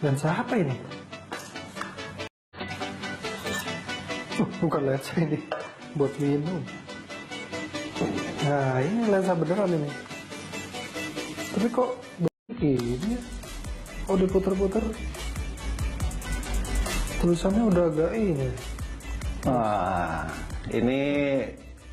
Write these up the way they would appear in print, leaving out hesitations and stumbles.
Lensa apa ini? Bukan lensa ini, buat minum. Nah, ini lensa beneran ini. Tapi kok begini ya? Oh, diputer-puter. Tulisannya udah agak ini. Nah, ini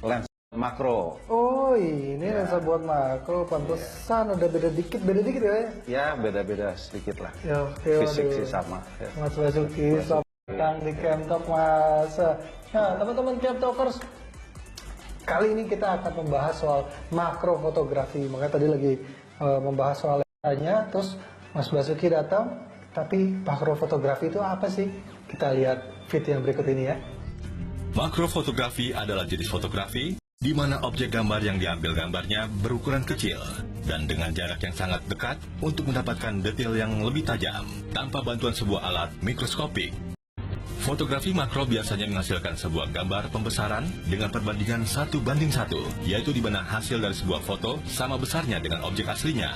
lensa makro. Oh, ini lensa buat makro. Pantesan udah beda dikit ya? Ya, beda-beda sedikit lah. Ya, Fisik sih sama. Ya. Mas Basuki, selamat datang di Camtalk Mas. Nah, teman-teman Camtalkers, kali ini kita akan membahas soal makro fotografi. Makanya tadi lagi membahas soal lensanya, terus Mas Basuki datang. Tapi makro fotografi itu apa sih? Kita lihat video yang berikut ini ya. Makro fotografi adalah jenis fotografi di mana objek gambar yang diambil gambarnya berukuran kecil dan dengan jarak yang sangat dekat untuk mendapatkan detail yang lebih tajam tanpa bantuan sebuah alat mikroskopik. Fotografi makro biasanya menghasilkan sebuah gambar pembesaran dengan perbandingan 1:1, yaitu di mana hasil dari sebuah foto sama besarnya dengan objek aslinya.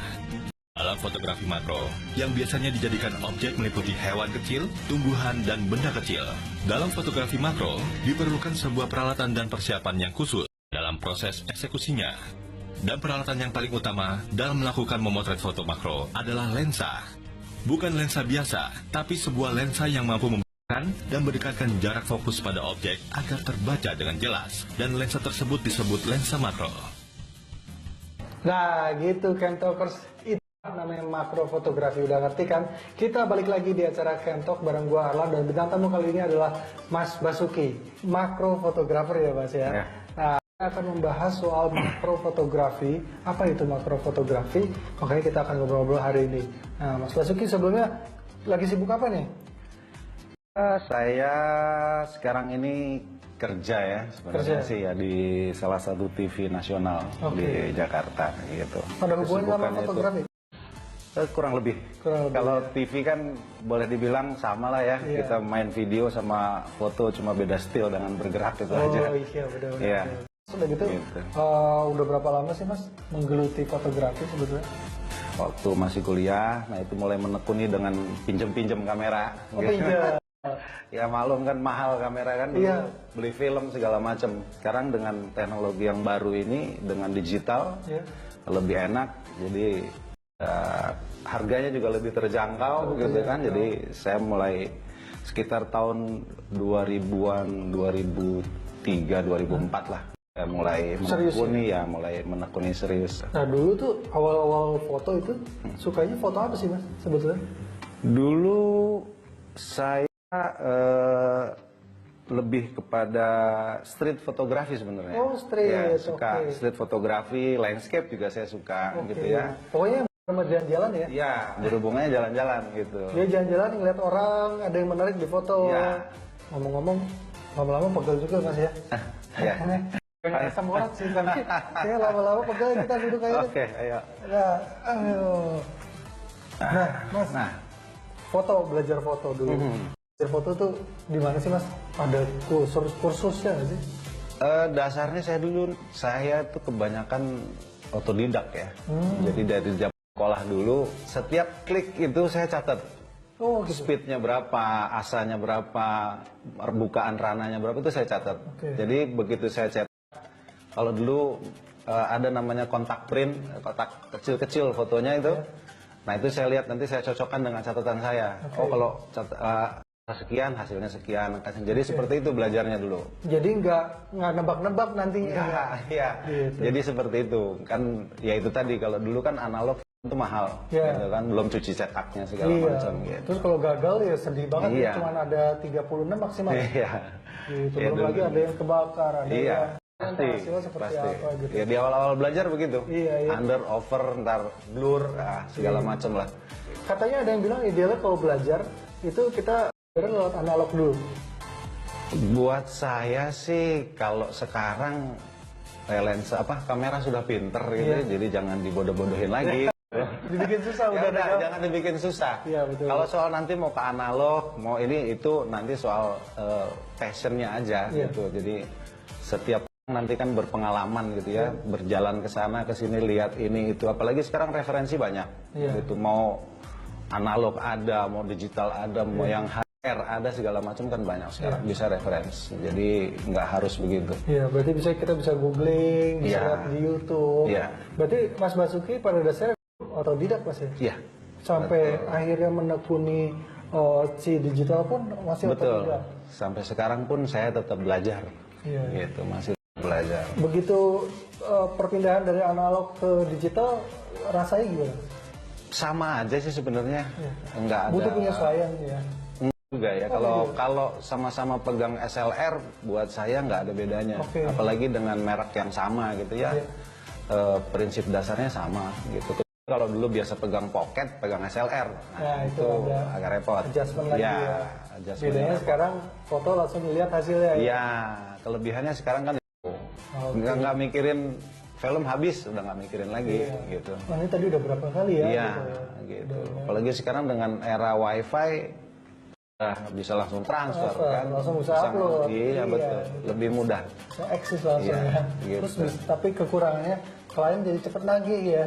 Dalam fotografi makro, yang biasanya dijadikan objek meliputi hewan kecil, tumbuhan, dan benda kecil. Dalam fotografi makro, diperlukan sebuah peralatan dan persiapan yang khusus dalam proses eksekusinya. Dan peralatan yang paling utama dalam melakukan memotret foto makro adalah lensa. Bukan lensa biasa, tapi sebuah lensa yang mampu memberikan dan mendekatkan jarak fokus pada objek agar terbaca dengan jelas. Dan lensa tersebut disebut lensa makro. Nah, gitu Camtalkers. Namanya makro fotografi, udah ngerti kan? Kita balik lagi di acara Camtalk bareng gua Arlan, dan bintang tamu kali ini adalah Mas Basuki, makro fotografer ya Mas ya. Nah, kita akan membahas soal makro fotografi. Apa itu makro fotografi? Makanya kita akan ngobrol-ngobrol hari ini. Nah, Mas Basuki sebelumnya lagi sibuk apa nih? Saya sekarang ini kerja ya sebenarnya sih ya di salah satu TV nasional di Jakarta gitu. Ada hubungan sama fotografi? Kurang lebih. Kalau TV kan boleh dibilang sama lah ya. Kita main video sama foto, cuma beda still dengan bergerak itu aja. Oh iya, benar-benar. Iya. Sudah gitu, udah berapa lama sih Mas menggeluti fotografi sebetulnya? Waktu masih kuliah, nah itu mulai menekuni dengan pinjem-pinjem kamera. Oh, pinjam. Ya malum kan mahal kamera kan, beli film segala macam. Sekarang dengan teknologi yang baru ini, dengan digital, lebih enak. Jadi harganya juga lebih terjangkau gitu kan. Jadi saya mulai sekitar tahun 2000-an, 2003, 2004 lah. Saya mulai menekuni mulai menekuni serius. Nah dulu tuh awal-awal foto itu sukanya foto apa sih Mas sebetulnya? Dulu saya lebih kepada street fotografi sebenarnya. Oh street, ya, suka street fotografi, landscape juga saya suka gitu ya. Pokoknya sama jalan-jalan ya? Iya, berhubungannya jalan-jalan gitu. Dia jalan-jalan ngeliat orang, ada yang menarik di foto. Ngomong-ngomong, lama-lama pegel juga Mas ya? Iya. Kayak asam urat sih, tapi kayak lama-lama pegel kita duduk kayak Oke, ayo. Nah, ayo. Nah, Mas, foto, belajar foto dulu. Belajar foto tuh di mana sih Mas? Ada kursusnya nggak sih? Dasarnya saya tuh kebanyakan otodidak ya. Jadi dari zaman sekolah dulu, setiap klik itu saya catat. Oh, gitu. Speednya berapa, asanya berapa, bukaan rananya berapa itu saya catat. Jadi begitu saya cetak, kalau dulu ada namanya kontak print, kotak kecil-kecil fotonya itu. Nah itu saya lihat, nanti saya cocokkan dengan catatan saya. Oh kalau sekian, hasilnya sekian. Jadi seperti itu belajarnya dulu. Jadi nggak nebak-nebak nanti. Iya. Gitu. Jadi seperti itu. Kan ya itu tadi, kalau dulu kan analog itu mahal. Gitu kan, belum cuci cetaknya segala macam. Gitu. Terus kalau gagal ya sedih banget, cuma ada 36 maksimal. Iya. Gitu. Belum lagi ada yang kebakar, ada yang pasti. apa gitu. Ya di awal-awal belajar begitu. Under, over, ntar blur, segala macam lah. Katanya ada yang bilang idealnya kalau belajar itu kita lewat analog dulu. Buat saya sih kalau sekarang lensa kamera sudah pinter gitu, jadi jangan dibodoh-bodohin lagi. Dibikin susah udah jangan dibikin susah. Betul. Kalau soal nanti mau ke analog, mau itu nanti soal passionnya aja gitu. Jadi setiap nanti kan berpengalaman gitu ya, berjalan ke sana ke sini, lihat ini itu, apalagi sekarang referensi banyak. Gitu analog ada, mau digital ada, mau yang HR ada, segala macam kan banyak sekarang, bisa reference. Jadi nggak harus begitu. Iya, berarti kita bisa googling, bisa lihat di YouTube. Iya. Berarti Mas Basuki pada dasarnya otodidak Mas ya? Iya. Sampai akhirnya menekuni si digital pun masih Betul. otodidak. Sampai sekarang pun saya tetap belajar. Iya. Gitu, masih belajar. Begitu perpindahan dari analog ke digital, rasanya gimana? Sama aja sih sebenarnya. Enggak ada. Butuh penyesuaian ya. Juga ya, kalau sama-sama pegang SLR buat saya nggak ada bedanya. Apalagi dengan merek yang sama gitu ya. Prinsip dasarnya sama gitu. Kalau dulu biasa pegang pocket, pegang SLR, nah, itu agak repot. Adjustment lagi ya. Adjustment bedanya repot. Sekarang foto langsung dilihat hasilnya. Iya, kelebihannya sekarang kan nggak mikirin film habis, udah nggak mikirin lagi gitu. Nah, ini tadi udah berapa kali ya? Iya, gitu. Apalagi sekarang dengan era WiFi, bisa langsung transfer kan, langsung bisa upload. Iya, betul, lebih mudah. Saya eksis langsung ya. Gitu. Terus tapi kekurangannya klien jadi cepet nagih ya.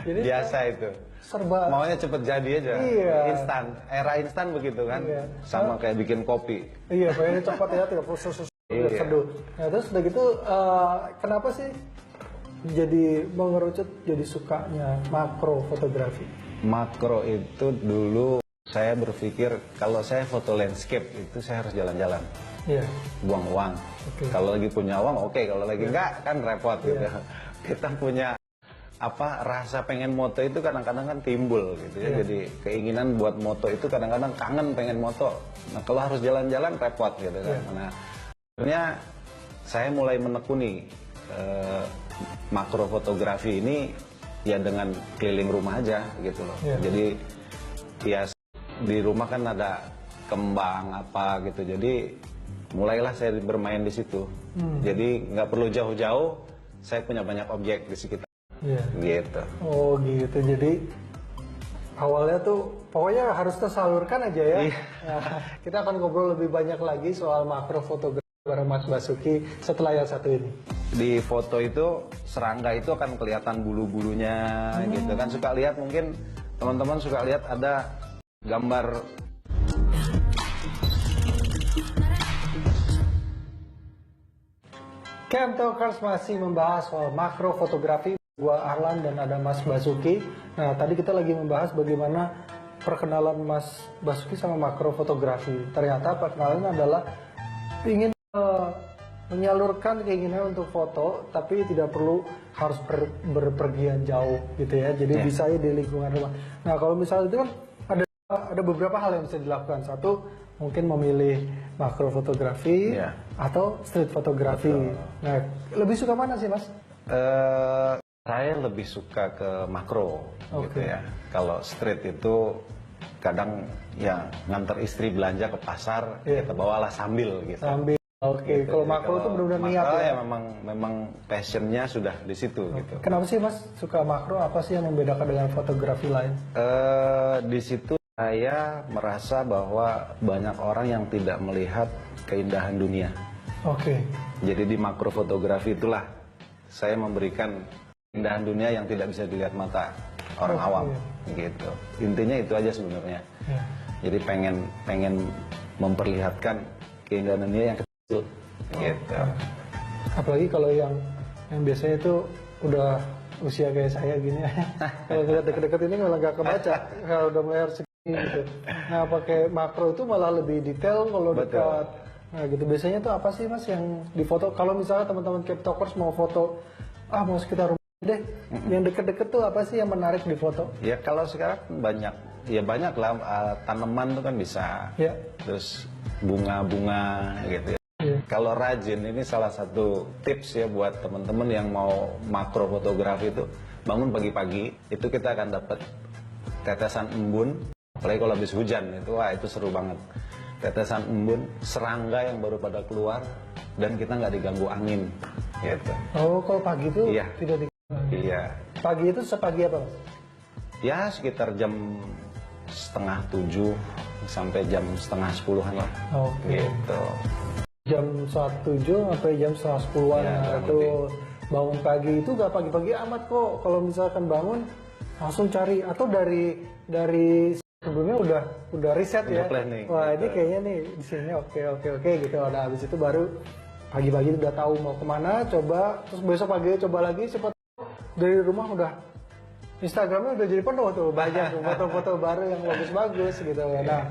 Jadi biasa itu. Serba maunya cepet jadi aja. Iya. Instan, era instan begitu kan. Iya. Sama kayak bikin kopi. Iya, pengennya cepat ya, tidak perlu seduh. Nah, terus udah gitu kenapa sih jadi mengerucut jadi sukanya makro fotografi? Makro itu dulu saya berpikir kalau saya foto landscape itu saya harus jalan-jalan. Iya. Buang uang. Kalau lagi punya uang oke, kalau lagi enggak kan repot gitu. Kita punya rasa pengen moto itu kadang-kadang kan timbul gitu ya. Jadi keinginan buat moto itu kadang-kadang kangen pengen moto. Nah, kalau harus jalan-jalan repot gitu kan. Nah, akhirnya saya mulai menekuni makro fotografi ini ya dengan keliling rumah aja gitu loh. Jadi ya di rumah kan ada kembang apa gitu. Jadi mulailah saya bermain di situ. Jadi nggak perlu jauh-jauh, saya punya banyak objek di sekitar. Gitu. Oh gitu. Jadi awalnya tuh pokoknya harus tersalurkan aja ya. Nah, kita akan ngobrol lebih banyak lagi soal makro fotografi bareng Mas Basuki setelah yang satu ini. Di foto itu serangga itu akan kelihatan bulu-bulunya gitu kan. Suka lihat, mungkin teman-teman suka lihat ada gambar Camp Talkers masih membahas soal makro fotografi. Gua Arlan dan ada Mas Basuki. Nah, tadi kita lagi membahas bagaimana perkenalan Mas Basuki sama makro fotografi. Ternyata perkenalan adalah ingin menyalurkan keinginan untuk foto, tapi tidak perlu harus berpergian jauh gitu ya. Jadi bisa di lingkungan rumah. Nah, kalau misalnya itu kan ada beberapa hal yang bisa dilakukan. Satu, mungkin memilih makro fotografi atau street fotografi. Nah, lebih suka mana sih, Mas? Saya lebih suka ke makro gitu ya. Kalau street itu kadang ya nganter istri belanja ke pasar, kita bawalah sambil gitu. Sambil. Oke, kalau makro itu benar-benar niat ya. Memang passionnya sudah di situ gitu. Kenapa sih Mas suka makro? Apa sih yang membedakan dengan fotografi lain? Di situ saya merasa bahwa banyak orang yang tidak melihat keindahan dunia. Oke. Jadi di makro fotografi itulah saya memberikan keindahan dunia yang tidak bisa dilihat mata orang awam gitu. Intinya itu aja sebenarnya. Jadi pengen memperlihatkan keindahan dunia yang kecil gitu. Apalagi kalau yang biasanya itu udah usia kayak saya gini. Kalau lihat deket-deket ini malah nggak kebaca. Kalau udah mulai segini gitu. Nah, pakai makro itu malah lebih detail kalau dekat. Nah, gitu. Biasanya tuh apa sih Mas yang difoto? Kalau misalnya teman-teman Camp Talkers mau foto, mau sekitar rumah deh, yang deket-deket tuh apa sih yang menarik di foto? Ya kalau sekarang banyak lah tanaman tuh kan bisa, terus bunga-bunga gitu ya. Kalau rajin, ini salah satu tips ya buat teman-teman yang mau makro fotografi itu, bangun pagi-pagi itu kita akan dapat tetesan embun, apalagi kalau habis hujan itu seru banget. Tetesan embun, serangga yang baru pada keluar, dan kita nggak diganggu angin gitu. Oh, kalau pagi itu tidak diganggu. Iya. Pagi itu sepagi apa Mas? Ya sekitar jam 6:30 sampai jam 9:30 lah. Gitu. Jam 7 sampai jam 9:30 itu bangun pagi itu gak pagi-pagi amat kok. Kalau misalkan bangun langsung cari atau dari sebelumnya udah riset Udah ya. planning, Wah, gitu. ini kayaknya nih di sini oke gitu. Nah, habis itu baru pagi-pagi udah tahu mau kemana, coba terus besok pagi coba lagi, cepat dari rumah udah Instagramnya udah jadi penuh tuh, banyak tuh foto-foto baru yang bagus-bagus gitu. Nah,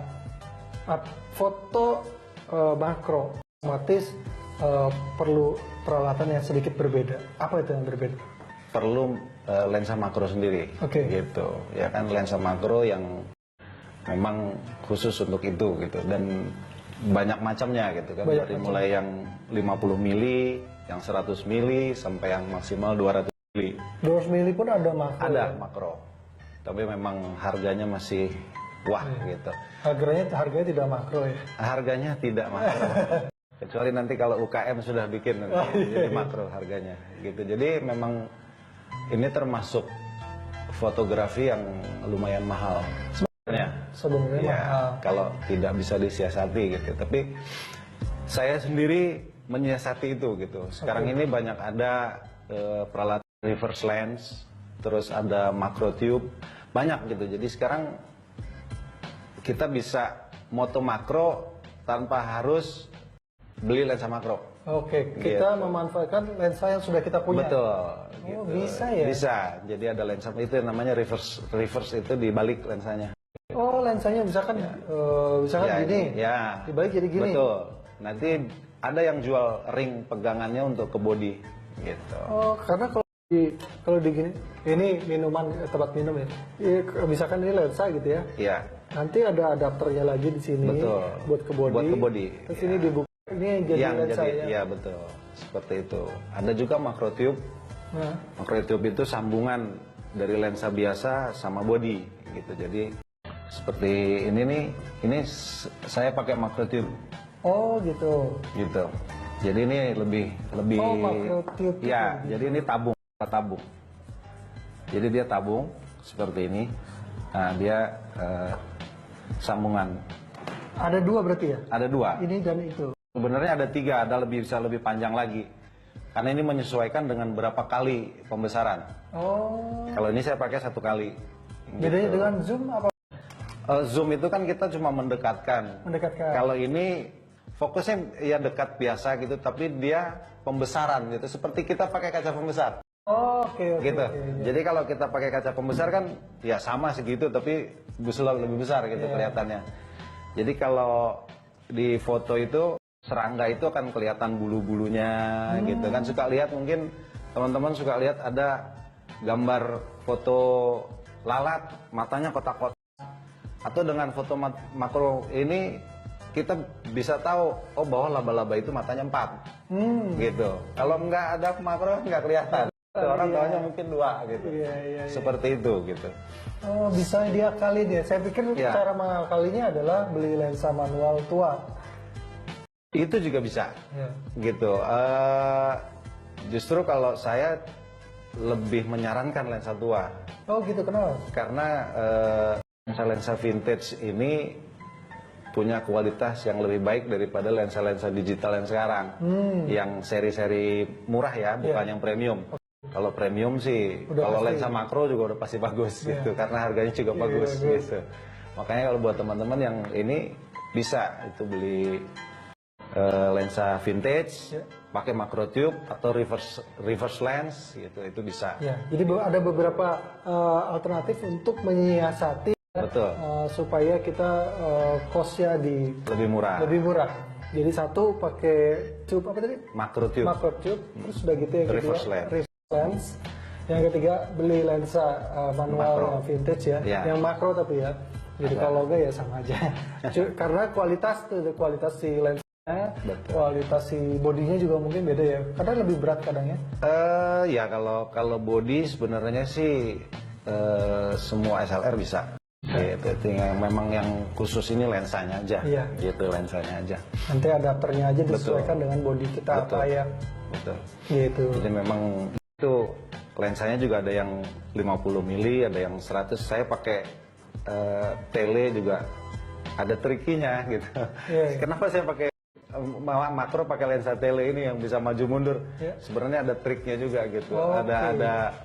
foto makro otomatis perlu peralatan yang sedikit berbeda. Apa itu yang berbeda? Perlu lensa makro sendiri, Oke. gitu. Ya kan lensa makro yang memang khusus untuk itu gitu, dan banyak macamnya gitu kan. Banyak Dari macam. mulai yang 50 mili, yang 100 mili, sampai yang maksimal 200 mili. 200 mili pun ada makro. Ada ya? makro, tapi memang harganya masih wah gitu. Harganya tidak makro ya. Harganya tidak makro. Kecuali nanti kalau UKM sudah bikin nanti, jadi makro harganya gitu. Jadi memang ini termasuk fotografi yang lumayan mahal Sebenarnya ya, mahal. kalau tidak bisa disiasati gitu. Tapi saya sendiri menyiasati itu gitu. Sekarang ini banyak ada peralatan reverse lens, terus ada macro tube, banyak gitu. Jadi sekarang kita bisa moto makro tanpa harus beli lensa makro. Oke, kita memanfaatkan lensa yang sudah kita punya. Betul. Oh, bisa ya? Bisa. Jadi ada lensa itu yang namanya reverse itu dibalik lensanya. Oh, lensanya misalkan Ya, gini. Ya. Dibalik jadi gini. Betul. Nanti ada yang jual ring pegangannya untuk ke body gitu. Oh, karena kalau di gini, ini minuman tempat minum ya. Misalkan ini lensa gitu ya. Iya. Nanti ada adapternya lagi di sini Betul. buat ke body. Buat ke body, Terus ya. ini dibuka. Ini jadi Yang lensa jadi ya. ya betul. Seperti itu. Ada juga macro tube. Nah, Macro tube itu sambungan dari lensa biasa sama body gitu. Jadi seperti ini nih, ini saya pakai macro tube oh gitu. gitu. Jadi ini lebih Oh, macro tube itu ya, gitu. jadi ini tabung. Jadi dia tabung seperti ini. Nah, dia sambungan. Ada dua berarti ya? Ada dua. Ini dan itu. Sebenarnya ada tiga, ada bisa lebih panjang lagi. Karena ini menyesuaikan dengan berapa kali pembesaran. Oh. Kalau ini saya pakai 1 kali. Bedanya Gitu. dengan zoom apa? Zoom itu kan kita cuma mendekatkan. Mendekatkan. Kalau ini fokusnya ya dekat biasa gitu, tapi dia pembesaran gitu. Seperti kita pakai kaca pembesar. Oh, oke. Gitu. Iya. Jadi kalau kita pakai kaca pembesar kan ya sama segitu, tapi lebih besar gitu Iya. kelihatannya. Jadi kalau di foto itu serangga itu akan kelihatan bulu-bulunya gitu kan. Suka lihat, mungkin teman-teman suka lihat ada gambar foto lalat matanya kotak-kotak, atau dengan foto makro ini kita bisa tahu oh bahwa laba-laba itu matanya 4 gitu. Kalau nggak ada makro nggak kelihatan. Orang taunya mungkin 2 gitu. Iya. Seperti itu gitu. Oh, bisa diakali dia. Saya pikir Ya. cara mengakalinya adalah beli lensa manual tua. Itu juga bisa. Ya. Gitu. Justru kalau saya lebih menyarankan lensa tua, Oh, gitu, kenapa? karena lensa-lensa vintage ini punya kualitas yang lebih baik daripada lensa-lensa digital yang sekarang, yang seri-seri murah ya, bukan yang premium. Kalau premium sih, Udah kalau pasti. lensa makro juga udah pasti bagus gitu, karena harganya juga bagus gitu. Makanya kalau buat teman-teman yang ini bisa itu beli lensa vintage, pakai macro tube atau reverse lens gitu, itu bisa. Ya, jadi ada beberapa alternatif untuk menyiasati Betul. supaya kita cost-nya Lebih murah. lebih murah. Jadi satu pakai tube apa tadi? Macro tube. Macro tube. Terus udah gitu yang kedua Reverse lens. reverse lens. Yang ketiga beli lensa manual Makro. yang vintage ya. Ya. Yang makro tapi ya. Jadi kalau enggak ya sama aja. Karena kualitas si lensanya, kualitas si bodinya juga mungkin beda ya. Kadang lebih berat kadang ya. Ya kalau body sebenarnya sih semua SLR bisa. Gitu. Tinggal memang yang khusus ini lensanya aja. Iya. Gitu, lensanya aja. Nanti adapternya aja disesuaikan dengan body kita Betul. apa ya. Betul. Gitu. Jadi memang itu lensanya juga ada yang 50 mili, ada yang 100. Saya pakai tele juga ada trikinya gitu. Iya. Kenapa saya pakai makro pakai lensa tele ini yang bisa maju mundur? Iya. Sebenarnya ada triknya juga gitu. Oh, ada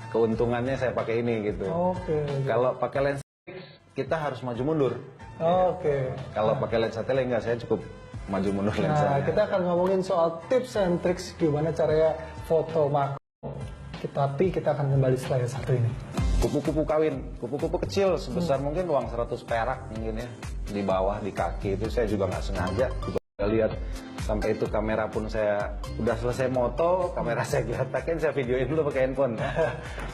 keuntungannya saya pakai ini gitu. Oke. Kalau pakai lensa fix, kita harus maju mundur. Oke. Kalau pakai lensa tele enggak, saya cukup maju mundur lensanya. Nah, kita akan ngomongin soal tips and tricks gimana caranya foto makro. Tapi kita akan kembali setelah yang satu ini. Kupu-kupu kawin, kupu-kupu kecil sebesar mungkin uang 100 perak mungkin ya. Di bawah, di kaki itu saya juga nggak sengaja. Juga nggak lihat sampai itu kamera pun saya udah selesai moto, kamera saya geletakin, saya videoin dulu pakai handphone.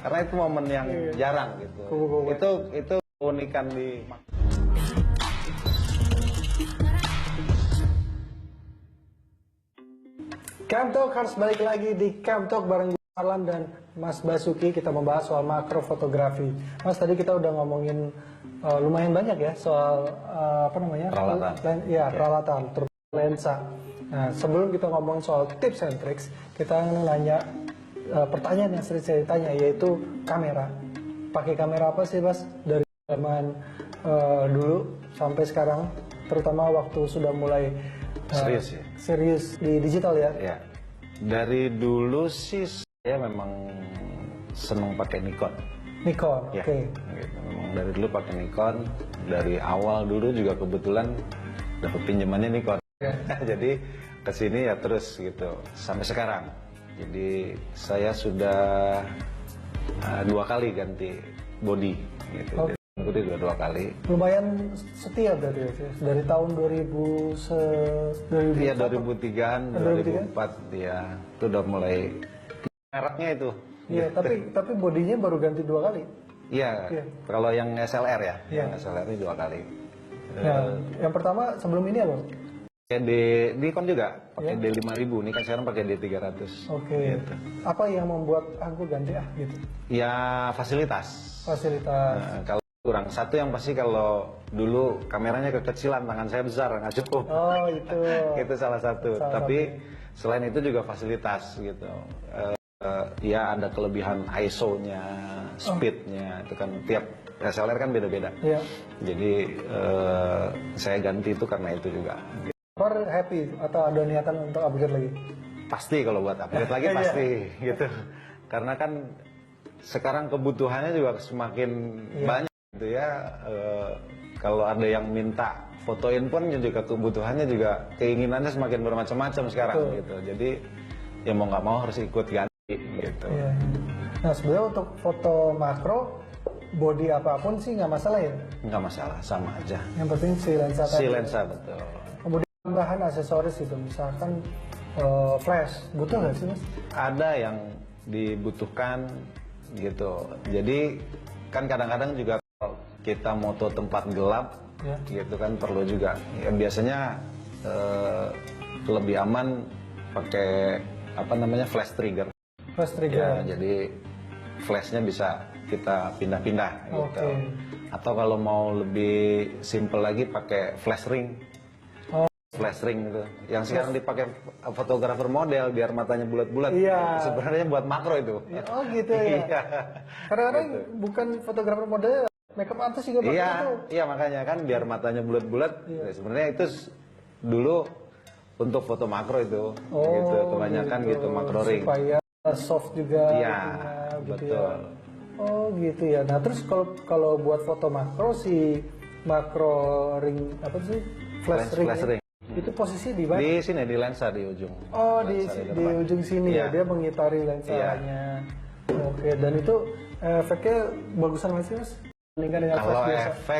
Karena itu momen yang jarang gitu. Kupu-kupu. Itu keunikan di Camp Talk harus balik lagi di Camp Talk bareng gue Arlan dan Mas Basuki. Kita membahas soal makro fotografi. Mas, tadi kita udah ngomongin lumayan banyak ya soal apa namanya? Peralatan. Peralatan, terus lensa. Nah, sebelum kita ngomong soal tips and tricks, kita nanya pertanyaan yang sering saya tanya, yaitu kamera. Pakai kamera apa sih, Mas? Dari zaman dulu sampai sekarang, terutama waktu sudah mulai serius ya. Serius di digital ya? Ya, dari dulu sih saya memang seneng pakai Nikon. Nikon, Ya, oke. gitu. Memang dari dulu pakai Nikon. Dari awal dulu juga kebetulan dapat pinjamannya Nikon. Jadi kesini ya terus gitu sampai sekarang. Jadi saya sudah 2 kali ganti body gitu. Oh. Jadi dua kali. Lumayan setia berarti ya, dari tahun 2000 Iya 2003-an, 2004 ya. Itu udah mulai mereknya itu. Iya, tapi bodinya baru ganti 2 kali. Iya. Iya. Kalau yang SLR ya, Iya. yang SLR ini 2 kali. Nah, yang pertama sebelum ini apa? Kayak Nikon juga pakai Iya. D5000, ini kan sekarang pakai D300. Oke. Gitu. Apa yang membuat aku ganti gitu? Ya fasilitas. Fasilitas. Nah, kalau kurang satu yang pasti, kalau dulu kameranya kekecilan, tangan saya besar nggak cukup. Oh, itu. Itu salah satu. Tapi selain itu juga fasilitas gitu. Ya ada kelebihan ISO-nya, speed-nya, itu kan tiap SLR kan beda-beda. Iya. Jadi saya ganti itu karena itu juga. Happy atau ada niatan untuk upgrade lagi? Pasti kalau buat upgrade lagi pasti gitu. Karena kan sekarang kebutuhannya juga semakin banyak gitu ya. Kalau ada yang minta fotoin pun juga kebutuhannya juga, keinginannya semakin bermacam-macam sekarang gitu. Jadi ya mau nggak mau harus ikut ganti gitu. Iya. Nah, sebenarnya untuk foto makro, body apapun sih nggak masalah ya? Nggak masalah, sama aja. Yang penting si lensa Si tadi. lensa betul. Kemudian tambahan aksesoris itu, misalkan flash, butuh nggak sih, Mas? Ada yang dibutuhkan gitu. Jadi kan kadang-kadang juga kalau kita moto tempat gelap gitu kan perlu juga. Ya, biasanya lebih aman pakai apa namanya flash trigger. Flash Ya, trigger. jadi flashnya bisa kita pindah-pindah gitu. Oke. Atau kalau mau lebih simple lagi pakai flash ring. Oh. Flash ring itu. Yang sekarang dipakai fotografer model biar matanya bulat-bulat. Iya. Sebenarnya buat makro itu. Ya, oh gitu ya. Iya. Kadang-kadang bukan fotografer model, makeup artist juga pakai Iya, itu. iya makanya kan biar matanya bulat-bulat. Iya. Sebenarnya itu dulu untuk foto makro itu. Gitu, kebanyakan gitu makro ring. Supaya soft juga. Iya, gitu betul. ya. Oh gitu ya. Nah terus kalau buat foto makro, si makro ring apa sih? Flash ring. Flash ring. Itu posisi di mana? Di sini di lensa di ujung. Oh di Lensa di depan. ujung sini Iya. ya, dia mengitari lensanya. Oke, dan itu efeknya bagusan nggak sih, Mas? Dibandingkan dengan Kalau flash biasa.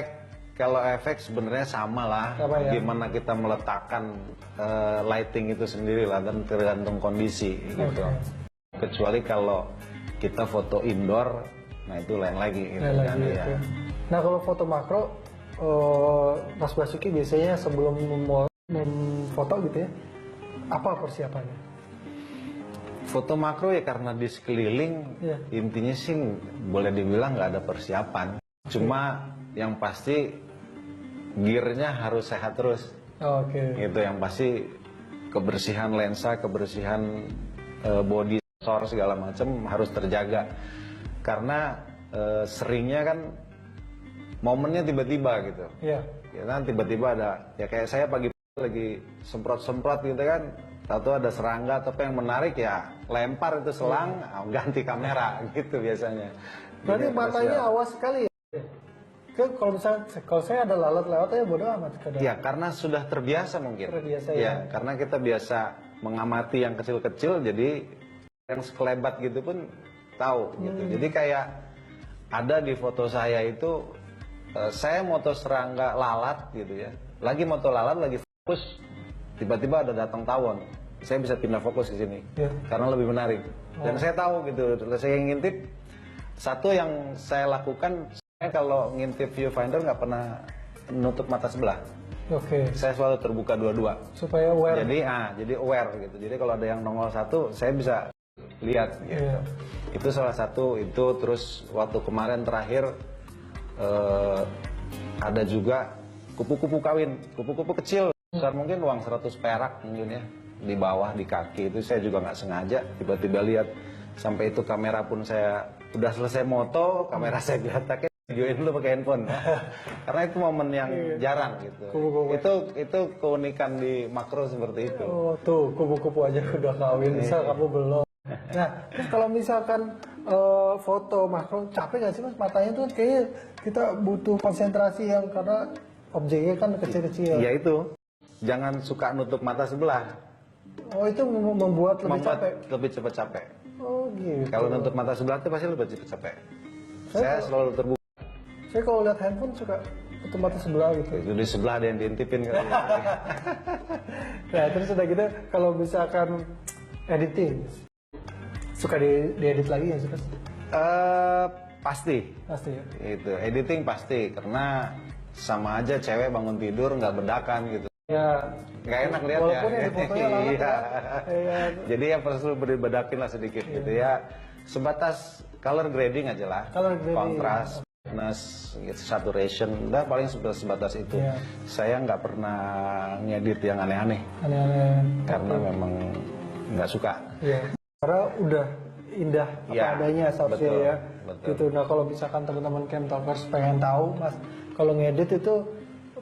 kalau efek sebenarnya sama lah. Sama ya? Gimana kita meletakkan lighting itu sendiri lah, dan tergantung kondisi gitu. Kecuali kalau kita foto indoor, nah itu lain lagi gitu Lain kan. lagi, Ya. gitu. Nah kalau foto makro, Mas Basuki biasanya sebelum memfoto gitu ya, apa persiapannya? Foto makro ya karena di sekeliling, Iya. intinya sih boleh dibilang nggak ada persiapan. Cuma yang pasti gearnya harus sehat terus. Oke. Gitu yang pasti kebersihan lensa, kebersihan body, sensor segala macam harus terjaga. Karena seringnya kan momennya tiba-tiba gitu. Iya. Ya kan tiba-tiba ada, ya kayak saya pagi lagi semprot-semprot gitu kan, tahu ada serangga atau apa yang menarik ya lempar itu selang, ganti kamera gitu biasanya. Berarti Jadi matanya harus awas sekali ya? Kalau misalnya, kalau saya ada lalat lewat ya bodo amat. ya karena sudah terbiasa mungkin. Terbiasa, ya. ya. Karena kita biasa mengamati yang kecil-kecil, jadi yang sekelebat gitu pun tahu gitu. Jadi kayak ada di foto saya itu saya moto serangga lalat gitu ya. Lagi moto lalat, lagi fokus, tiba-tiba ada datang tawon. Saya bisa pindah fokus ke sini Ya. karena lebih menarik. Dan saya tahu gitu, saya ngintip. Satu yang saya lakukan, saya kalau ngintip viewfinder nggak pernah nutup mata sebelah. Oke. Saya selalu terbuka dua-dua. Supaya aware. Jadi aware gitu. Jadi kalau ada yang nongol satu, saya bisa lihat gitu. Iya. Itu salah satu itu. Terus waktu kemarin terakhir ada juga kupu-kupu kawin, kupu-kupu kecil, besar mungkin uang 100 perak mungkin ya, di bawah di kaki. Itu saya juga nggak sengaja tiba-tiba lihat, sampai itu kamera pun saya udah selesai moto, kamera saya diletakkan, videoin dulu pakai handphone. Karena itu momen yang jarang gitu. Kupu-kupu. Itu keunikan di makro seperti itu. Oh tuh kupu-kupu aja udah kawin, misal kamu belum. Nah, terus kalau misalkan foto makro capek nggak sih mas? Matanya tuh kayaknya kita butuh konsentrasi yang karena objeknya kan kecil-kecil. Ya itu, jangan suka nutup mata sebelah. Oh itu membuat lebih Membuat capek. lebih cepat capek. Oh gitu. Kalau nutup mata sebelah itu pasti lebih cepat capek. Saya selalu terbuka. Saya kalau lihat handphone suka tutup mata sebelah gitu. Itu di sebelah ada yang diintipin kali. Nah terus udah gitu kalau misalkan editing suka diedit lagi ya sih mas? Pasti. Pasti ya. Itu editing pasti, karena sama aja cewek bangun tidur nggak bedakan gitu. Ya. Nggak enak lihat ya. Walaupun yang di fotonya lalat Iya. ya. Jadi ya perlu bedakin lah sedikit gitu ya. Sebatas color grading aja lah. Color grading. Kontras, brightness, saturation, udah paling sebatas itu. Iya. Saya nggak pernah ngedit yang aneh-aneh Aneh-aneh. karena memang nggak suka. Iya. Karena udah indah apa Ya, adanya seharusnya betul, ya. betul. Gitu. Nah kalau misalkan teman-teman Camp Talkers pengen tahu mas, kalau ngedit itu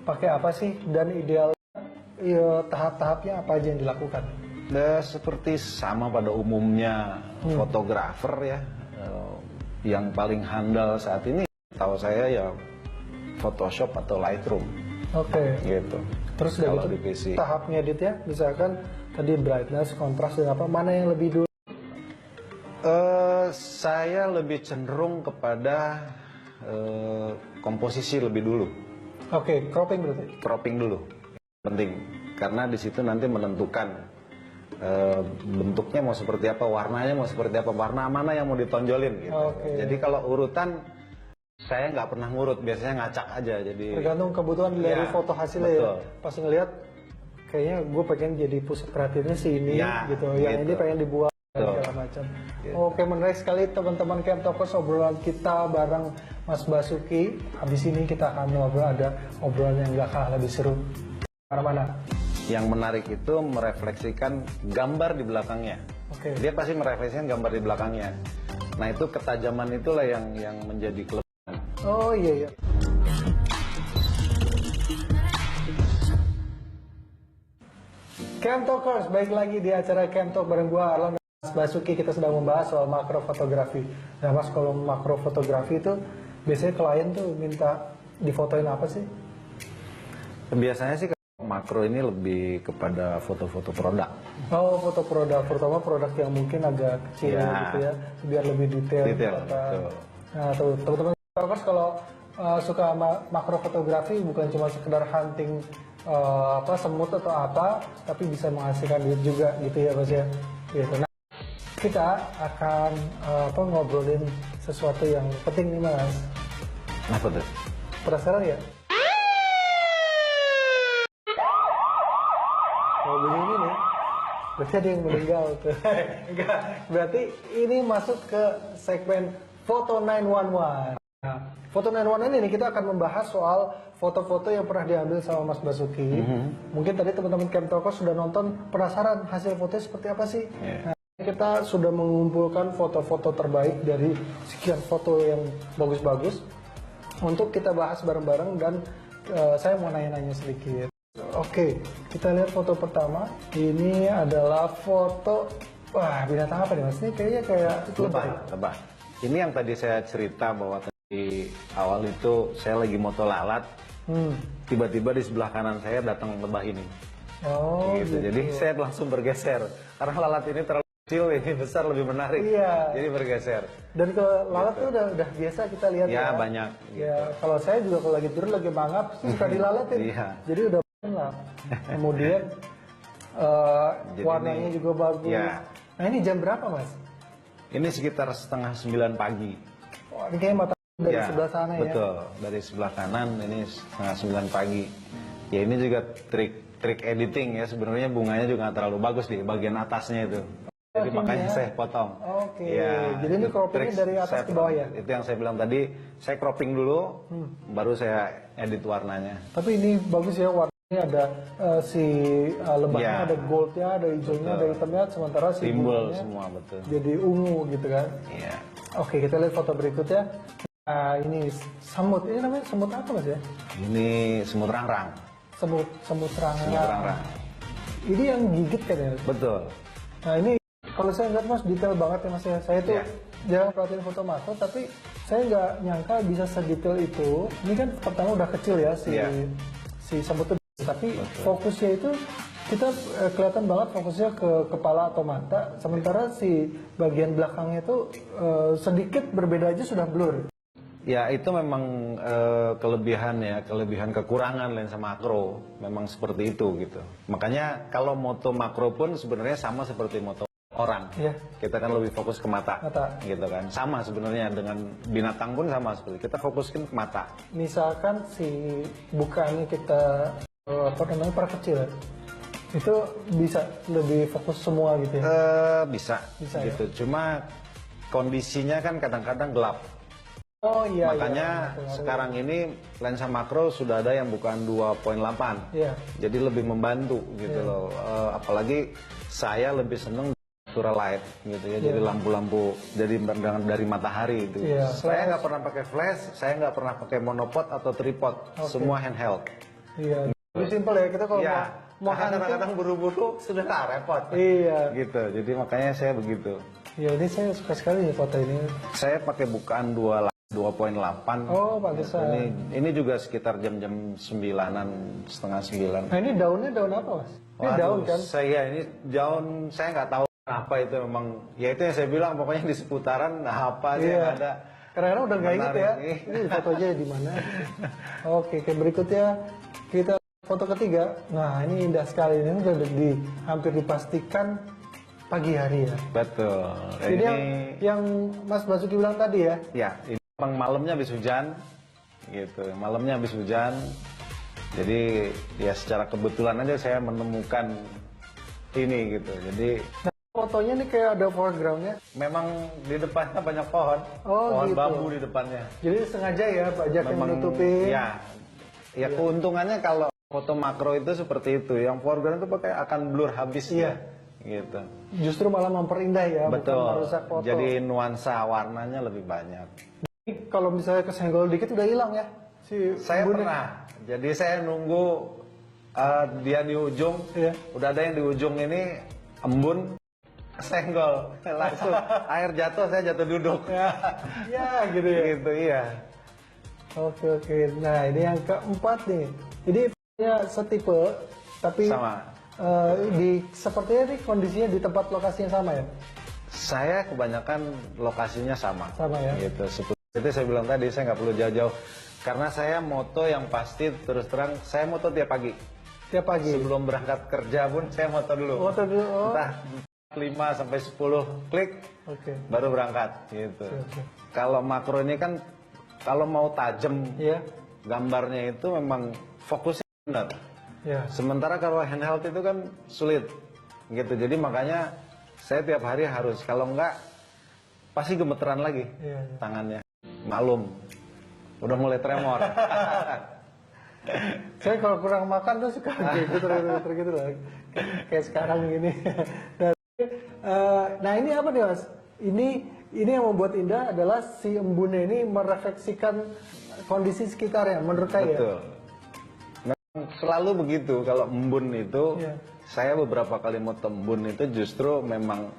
pakai apa sih dan ideal ya, tahap-tahapnya apa aja yang dilakukan? Nah, seperti sama pada umumnya fotografer ya, yang paling handal saat ini tahu saya ya Photoshop atau Lightroom Oke. gitu. Terus udah Kalau gitu di PC. tahap ngeditnya misalkan tadi brightness, kontras dan apa mana yang lebih dulu? Saya lebih cenderung kepada komposisi lebih dulu, Oke, cropping berarti. cropping dulu, penting karena di situ nanti menentukan bentuknya mau seperti apa, warnanya mau seperti apa, warna mana yang mau ditonjolin gitu. Oke. Jadi kalau urutan saya nggak pernah ngurut, biasanya ngacak aja. Jadi Tergantung kebutuhan dari Iya, foto hasilnya betul. ya. Pas ngelihat kayaknya gue pengen jadi pusat perhatiannya si ini Ya, gitu. Yang gitu. ini pengen dibuat Betul. segala macam. Gitu. Oke, menarik sekali teman-teman Camp Talkers obrolan kita bareng Mas Basuki. Habis ini kita akan ngobrol ada obrolan yang gak kalah lebih seru. Mana-mana. yang menarik itu merefleksikan gambar di belakangnya. Oke. Dia pasti merefleksikan gambar di belakangnya. Nah itu ketajaman itulah yang menjadi kelebihan. Oh iya iya. Camp Talkers, baik lagi di acara Camp Talk bareng gua Arlan dan Mas Basuki. Kita sedang membahas soal makro fotografi. Nah Mas, kalau makro fotografi itu biasanya klien tuh minta difotoin apa sih? Biasanya sih makro ini lebih kepada foto-foto produk. Oh, foto produk, terutama produk yang mungkin agak kecil Ya. gitu ya, biar lebih detail. Detail, Apa. betul. Nah, tuh teman-teman Talkers kalau suka makro fotografi bukan cuma sekedar hunting apa semut atau apa, tapi bisa menghasilkan duit juga gitu ya Mas ya. Gitu. Nah, kita akan ngobrolin sesuatu yang penting nih Mas. Apa tuh? Penasaran ya? Kalau begini nih, berarti ada yang meninggal tuh. Enggak, berarti ini masuk ke segmen Foto 911. Nah, Foto 911 ini kita akan membahas soal foto-foto yang pernah diambil sama Mas Basuki. Mungkin tadi teman-teman Camp Talkers sudah nonton, penasaran hasil fotonya seperti apa sih? Yeah. Nah, kita sudah mengumpulkan foto-foto terbaik dari sekian foto yang bagus-bagus untuk kita bahas bareng-bareng dan saya mau nanya-nanya sedikit. Oke, kita lihat foto pertama. Ini adalah foto, wah binatang apa nih mas? Ini kayaknya kayak lebah. Lebah. Ini yang tadi saya cerita bahwa tadi awal itu saya lagi moto lalat. Tiba-tiba di sebelah kanan saya datang lebah ini. Oh, gitu. Jadi saya langsung bergeser. Karena lalat ini terlalu kecil, ini besar lebih menarik. Iya. Jadi bergeser. Dan kalau lalat tuh udah biasa kita lihat ya. Ya banyak. Ya kalau saya juga kalau lagi tidur lagi mangap suka dilalatin. Iya. Jadi udah lah. Kemudian Jadi warnanya ini- juga bagus. Ya. Nah ini jam berapa mas? Ini sekitar 8:30 pagi. Wah, ini kayaknya mata dari Ya, sebelah sana ya. betul. Dari sebelah kanan ini 8:30 pagi. Ya ini juga trik editing ya. Sebenarnya bunganya juga nggak terlalu bagus di bagian atasnya itu. Jadi ini makanya ya. saya potong. Oke. Ya, Jadi ini itu croppingnya trik dari atas saya ke bawah ya? Itu yang saya bilang tadi. Saya cropping dulu, baru saya edit warnanya. Tapi ini bagus ya warnanya ada si lebahnya Ya. ada goldnya, ada hijaunya, ada hitamnya, sementara si Timbul bunganya semua betul. jadi ungu gitu kan. Iya. Oke kita lihat foto berikutnya. Nah ini semut, ini namanya semut apa mas ya? Ini semut rangrang. Semut rangrang. Semut rangrang. Ini yang gigit kan ya? Betul. Nah ini kalau saya lihat mas detail banget ya mas ya. Saya tuh Ya. jarang perhatiin foto makro, tapi saya nggak nyangka bisa sedetail itu. Ini kan pertama udah kecil ya si Ya. si semut itu, tapi fokusnya itu kita kelihatan banget fokusnya ke kepala atau mata, sementara si bagian belakangnya itu sedikit berbeda aja sudah blur. Ya itu memang kelebihan ya, kelebihan kekurangan lensa makro memang seperti itu gitu. Makanya kalau moto makro pun sebenarnya sama seperti moto orang. Iya. Kita kan lebih fokus ke mata, Mata. gitu kan. Sama sebenarnya dengan binatang pun sama seperti kita fokuskan ke mata. Misalkan si bukannya kita apa namanya perkecil, itu bisa lebih fokus semua gitu ya. Bisa, Bisa, gitu. Cuma kondisinya kan kadang-kadang gelap. Oh iya. Makanya iya. sekarang ini lensa makro sudah ada yang bukan 2.8. Iya. Jadi lebih membantu gitu Iya. loh. Apalagi saya lebih seneng natural light gitu ya. Jadi lampu-lampu jadi dari matahari itu. Iya. Saya nggak pernah pakai flash, saya nggak pernah pakai monopod atau tripod. Semua handheld. Iya. Lebih simpel ya kita kalau Ya, mau hunting. kadang-kadang buru-buru sudah repot. Iya. Gitu. Jadi makanya saya begitu. Iya ini saya suka sekali nih foto ini. Saya pakai bukaan 2.8. Oh pantesan. Ini juga sekitar jam-jam 9-an, setengah 9. Nah ini daunnya daun apa mas? Ini Waduh, daun kan? ini daun saya nggak tahu apa itu memang. Ya itu yang saya bilang pokoknya di seputaran apa aja yang ada. Kadang-kadang udah nggak inget ya. Menarik. Ini foto aja di mana? Oke, berikutnya kita foto ketiga. Nah ini indah sekali. Ini udah hampir dipastikan pagi hari ya. Betul. Jadi Ini yang Mas Basuki bilang tadi ya. ya ini memang malamnya habis hujan, gitu. Malamnya habis hujan. Jadi ya secara kebetulan aja saya menemukan ini gitu. Jadi Fotonya nih kayak ada foregroundnya. memang di depannya banyak pohon, Oh, pohon gitu. bambu di depannya. Jadi sengaja ya pajak yang menutupi. Ya keuntungannya kalau foto makro itu seperti itu. Yang foreground itu pakai akan blur habis Iya. ya. Gitu. Justru malah memperindah ya, bukan Betul. merusak foto. Jadi nuansa warnanya lebih banyak. Kalau misalnya kesenggol dikit udah hilang ya si Saya embunnya. pernah. Jadi saya nunggu dia di ujung. Iya. Udah ada yang di ujung ini embun senggol langsung air jatuh, saya jatuh duduk. Ya gitu ya. Gitu iya. Oke. Nah ini yang keempat nih. Jadi fotonya setipe tapi Sama. sepertinya nih kondisinya di tempat lokasi yang sama ya. Saya kebanyakan lokasinya sama. Sama ya. Gitu. Seperti itu saya bilang tadi, saya nggak perlu jauh-jauh. Karena saya moto yang pasti terus terang, saya moto tiap pagi. Tiap pagi. Sebelum berangkat kerja pun saya moto dulu. Foto dulu. Oh. Entah 5 sampai 10 klik Oke. baru berangkat gitu. Oke. Kalau makro ini kan kalau mau tajam Iya. gambarnya itu memang fokusnya benar. Ya. Sementara kalau handheld itu kan sulit gitu. Jadi makanya saya tiap hari harus, kalau enggak pasti gemeteran lagi Iya. tangannya. Maklum, udah mulai tremor. Saya kalau kurang makan tuh suka gitu lah. Kayak sekarang gini. Nah ini apa nih mas? Ini yang membuat indah adalah si embunnya ini merefleksikan kondisi sekitarnya menurut saya. Betul. selalu begitu. Kalau embun itu, Iya. saya beberapa kali moto embun itu justru memang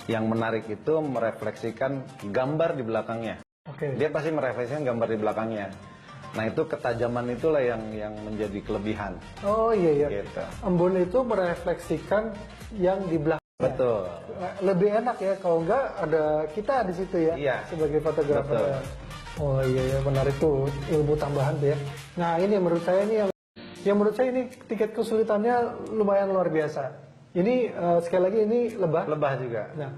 yang menarik itu merefleksikan gambar di belakangnya. Oke. Dia pasti merefleksikan gambar di belakangnya. Nah itu ketajaman itulah yang menjadi kelebihan. Oh iya iya. Gitu. Embun itu merefleksikan yang di belakang. Betul. Lebih enak ya kalau enggak ada kita di situ ya, Iya. sebagai fotografer. Betul. Oh iya ya, menarik tuh ilmu tambahan tuh ya. Nah ini menurut saya ini yang menurut saya ini tingkat kesulitannya lumayan luar biasa. Ini sekali lagi ini lebah. Lebah juga. Nah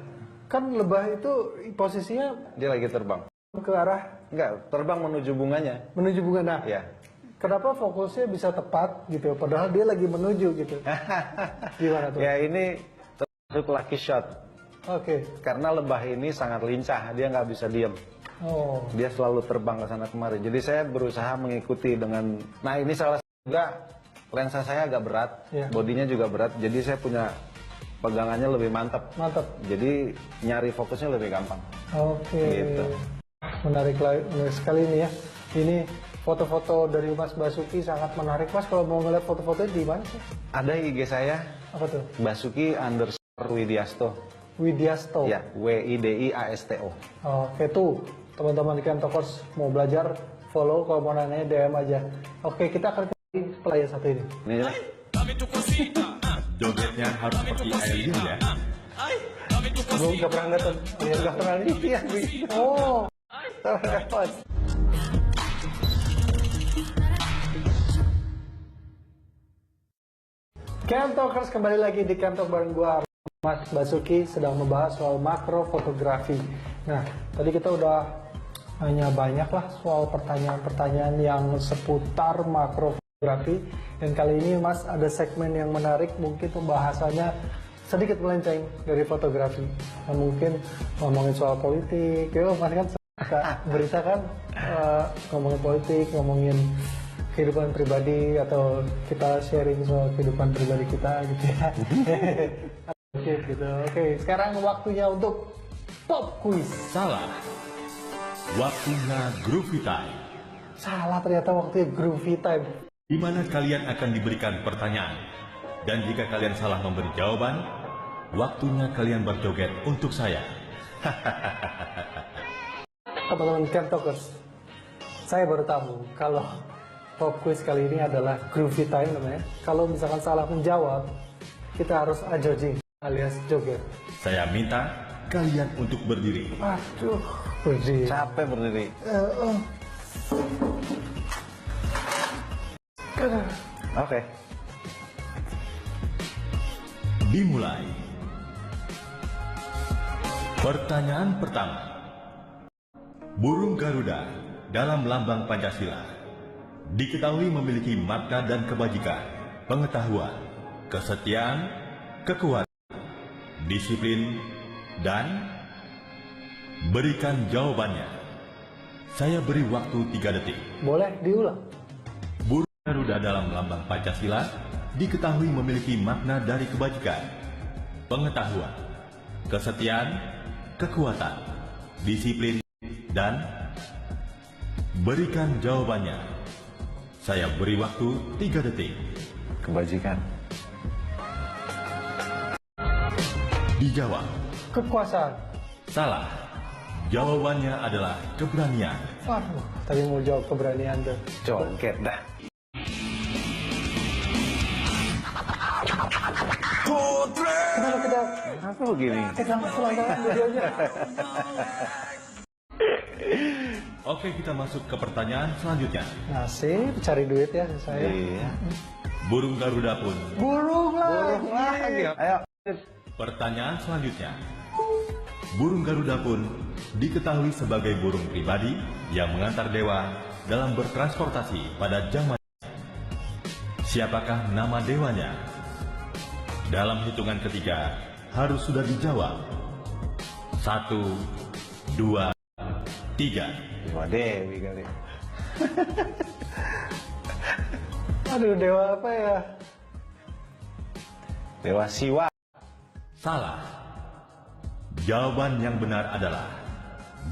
kan lebah itu posisinya Dia lagi terbang. ke arah Enggak, terbang menuju bunganya. menuju bunga. Nah Ya. kenapa fokusnya bisa tepat gitu? Padahal dia lagi menuju gitu. Gimana tuh? Ya ini termasuk lucky shot. Oke. Karena lebah ini sangat lincah, dia nggak bisa diem. Oh. Dia selalu terbang ke sana kemari. Jadi saya berusaha mengikuti dengan. Nah ini salah satu juga lensa saya agak berat, Iya. bodinya juga berat. Jadi saya punya pegangannya lebih mantap. Mantap. Jadi nyari fokusnya lebih gampang. Oke. Gitu. Menarik sekali ini ya. Ini foto-foto dari Mas Basuki sangat menarik. Mas kalau mau ngeliat foto-fotonya di mana sih? Ada IG saya Apa tuh? Basuki_Widiasto. Widiasto. Ya, WIDIASTO. Oke tuh teman-teman di Camtokers mau belajar follow, kalau mau nanya DM aja. Oke kita akan kembali setelah yang satu ini. Ini aja. Jogetnya harus seperti air dingin ya. Belum nggak pernah ngeliat. Ya nggak pernah lihat. Oh. Dapat. Camtokers kembali lagi di Camtalk bareng gua Mas Basuki sedang membahas soal makro fotografi. Nah, tadi kita udah nanya banyak lah soal pertanyaan-pertanyaan yang seputar makro fotografi. Dan kali ini Mas ada segmen yang menarik, mungkin pembahasannya sedikit melenceng dari fotografi. Nah, mungkin ngomongin soal politik, ya Mas kan suka berita kan, ngomongin politik, ngomongin kehidupan pribadi atau kita sharing soal kehidupan pribadi kita gitu ya. Oke gitu. Oke, sekarang waktunya untuk pop quiz. Salah. Waktunya Groovy Time, Salah ternyata waktunya groovy time. di mana kalian akan diberikan pertanyaan. Dan jika kalian salah memberi jawaban, waktunya kalian berjoget untuk saya. Teman-teman Camtokers, saya baru tahu kalau pop quiz kali ini adalah groovy time namanya. Kalau misalkan salah menjawab, kita harus ajojing alias joget. Saya minta kalian untuk berdiri. Aduh, berdiri. Capek berdiri. Oke. Dimulai. Pertanyaan pertama. Burung Garuda dalam lambang Pancasila diketahui memiliki makna dan kebajikan, pengetahuan, kesetiaan, kekuatan, disiplin, dan berikan jawabannya. Saya beri waktu 3 detik. Boleh diulang? Burung Garuda dalam lambang Pancasila diketahui memiliki makna dari kebajikan, pengetahuan, kesetiaan, kekuatan, disiplin, dan berikan jawabannya. Saya beri waktu 3 detik. Kebajikan. Dijawab. Kekuasaan. Salah. Jawabannya adalah keberanian. Waduh, tadi mau jawab keberanian tuh. Joget dah. Kenapa kita Apa begini? pegang selangkangan videonya? Oke, kita masuk ke pertanyaan selanjutnya. Nasib, cari duit ya saya. Iya. Burung Garuda pun. Burung lagi. Lagi. Ayo. Pertanyaan selanjutnya. Burung Garuda pun diketahui sebagai burung pribadi yang mengantar dewa dalam bertransportasi pada zaman. Siapakah nama dewanya? Dalam hitungan ketiga harus sudah dijawab. 1, 2, 3. Dewa Dewi kali. Aduh, dewa apa ya? Dewa Siwa. Salah. Jawaban yang benar adalah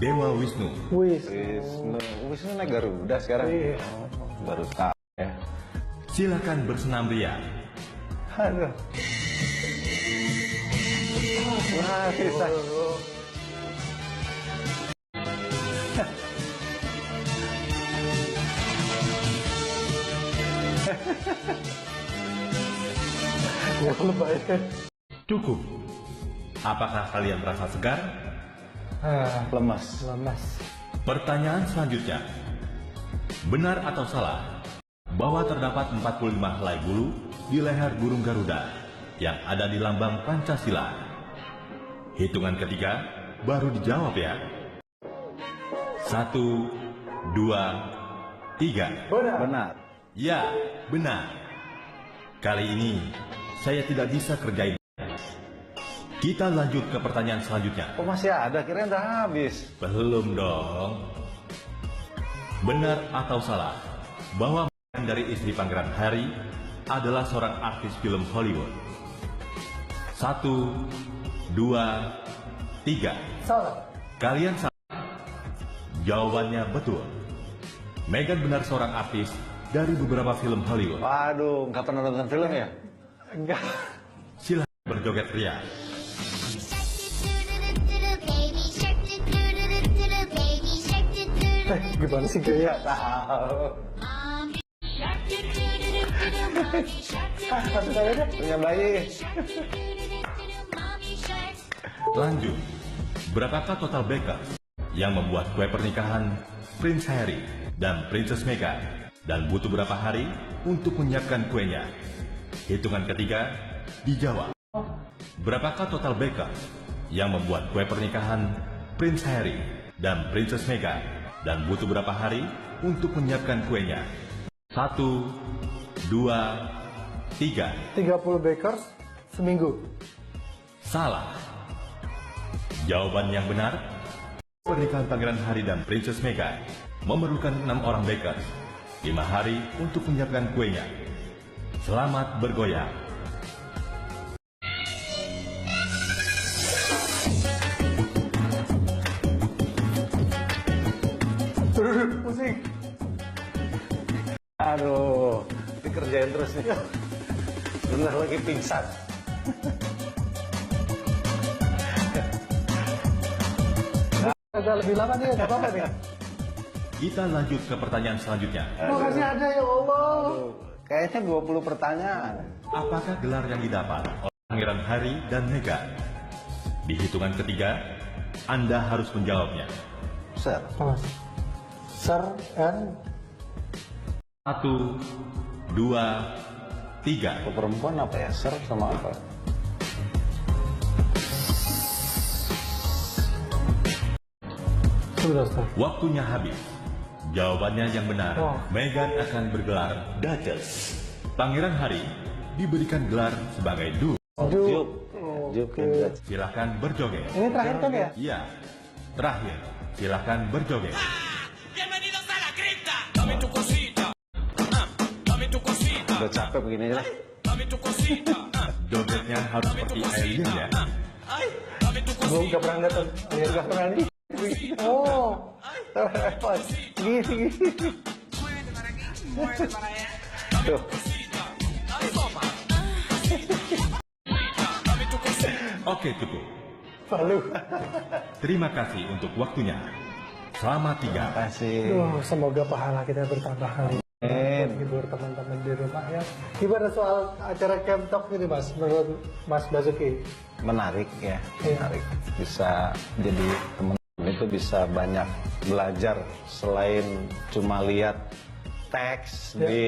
Dewa Wisnu. Wis. Wisnu naik Garuda sekarang. Iya. Oh, baru tahu ya. Silakan bersenam ria. Aduh. Wah, bisa. Ya lebay. Cukup. Apakah kalian merasa segar? Lemas. Lemas. Pertanyaan selanjutnya. Benar atau salah bahwa terdapat 45 helai bulu di leher burung Garuda yang ada di lambang Pancasila? Hitungan ketiga baru dijawab ya. 1, 2, 3. Benar. Ya, benar. Kali ini saya tidak bisa kerjain. Kita lanjut ke pertanyaan selanjutnya. Oh, masih ada, kirain udah habis. Belum dong. Benar atau salah bahwa dari istri Pangeran Harry adalah seorang artis film Hollywood? 1, 2, 3. Salah. Kalian salah. Jawabannya betul. Meghan benar seorang artis dari beberapa film Hollywood. Waduh, nggak pernah nonton film ya? Enggak. Silahkan berjoget ria. Gimana sih gaya? Tahu. Satu saya deh. Punya bayi. Lanjut. Berapakah total baker yang membuat kue pernikahan Prince Harry dan Princess Meghan dan butuh berapa hari untuk menyiapkan kuenya? Hitungan ketiga dijawab. Berapakah total baker yang membuat kue pernikahan Prince Harry dan Princess Meghan dan butuh berapa hari untuk menyiapkan kuenya? 1, 2, 3. 30 bakers seminggu. Salah. Jawaban yang benar, pernikahan Pangeran Harry dan Princess Meghan memerlukan 6 orang bakers, 5 hari untuk menyiapkan kuenya. Selamat bergoyang. Pusing. Aduh, dikerjain terus nih. Bener lagi pingsan. Agak lebih lama nih, nggak apa-apa nih. Kita lanjut ke pertanyaan selanjutnya. Makasih ada ya Allah. Aduh, kayaknya 20 pertanyaan. Apakah gelar yang didapat oleh Pangeran Harry dan Meghan? Di hitungan ketiga, Anda harus menjawabnya. Sir. Mas. Sir and 1, 2, 3. Ke perempuan apa ya? Sir sama apa? sudah Ustaz. Waktunya habis. Jawabannya yang benar, Oh. Meghan akan bergelar Duchess. Pangeran Harry diberikan gelar sebagai Duke. Duke. Oke. Duke. Silahkan berjoget. Ini terakhir kan ya? Iya, terakhir. Silahkan berjoget. Bienvenidos a la cripta. Dame tu cosita. Dame tu cosita. Udah capek begini aja lah. Dame tu cosita. Jogetnya harus seperti alien ya. Dame tu Gue cosita. nggak pernah lihat. Lihat nggak pernah nih. Oh. Repot. Gini. Tuh. Oke, cukup. Palu. Terima kasih untuk waktunya. Selamat tinggal. Kasih. Semoga pahala kita bertambah kali. Menghibur teman-teman di rumah ya. Gimana soal acara Camp Talk ini Mas, menurut Mas Basuki? Menarik ya. Iya. Menarik. Bisa jadi teman itu bisa banyak belajar selain cuma lihat teks Ya. di